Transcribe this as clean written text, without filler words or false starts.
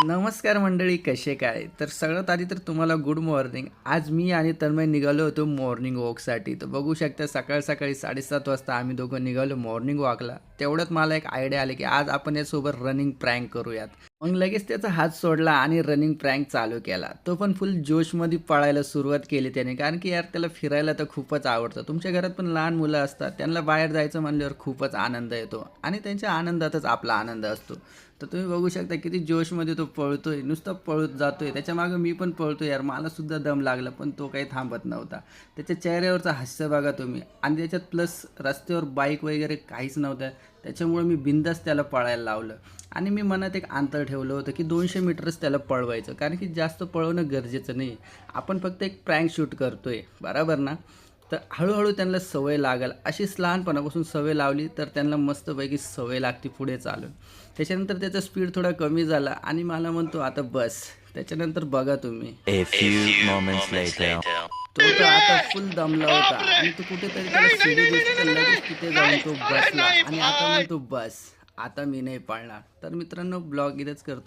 नमस्कार मंडळी, कसे काय? तर सगळ्यात आधी तर तुम्हाला गुड मॉर्निंग. आज मी आणि तन्मय निघालो होतो मॉर्निंग वॉकसाठी. तर बघू शकता सकाळ सकाळी 7:30 वाजता आम्ही दोघं निघालो मॉर्निंग वॉकला. तेवढ्यात मला एक आयडिया आली की आज आपण यासोबत रनिंग प्रँक करूयात. मग लगेच त्याचा हात सोडला आणि रनिंग प्रँक चालू केला. तो पण फुल जोशमध्ये पळायला सुरुवात केली त्याने, कारण की यार त्याला फिरायला तर खूपच आवडतं. तुमच्या घरात पण लहान मुलं असतात, त्यांना बाहेर जायचं म्हणल्यावर खूपच आनंद येतो आणि त्यांच्या आनंदातच आपला आनंद असतो. तर तुम्ही बघू शकता किती जोशमध्ये तो पळतोय, नुसतं पळत जातोय. त्याच्या मागं मी पण पळतोय यार, मला सुद्धा दम लागला, पण तो काही थांबत नव्हता. त्याच्या चेहऱ्यावरचं हास्य बघा तुम्ही. आणि त्याच्यात प्लस रस्त्यावर बाईक वगैरे काहीच नव्हतं, त्याच्यामुळे मी बिंदास त्याला पळायला लावलं. आणि मी मनात एक अंतर ठेवलं होतं की 200 मीटरच त्याला पळवायचं, कारण की जास्त पळवणं गरजेचं नाही. आपण फक्त एक प्रँक शूट करतोय, बरोबर ना? तर हळूहळू त्यांना सवय लागेल, अशीच लहानपणापासून सवय लावली तर त्यांना मस्तपैकी सवय लागते पुढे चालून. त्याच्यानंतर त्याचा स्पीड थोडा कमी झाला आणि मला म्हणतो आता बस. त्याच्यानंतर बघा तुम्ही, A few moments later. तो तर आता फुल दमला होता आणि तो कुठेतरी त्याला शिडी दिसली तर लगेच तिथे जाऊन तो बसला आणि आता म्हणतो बस, आता मी नाही पळणार. तर मित्रांनो, ब्लॉग इथेच करतो.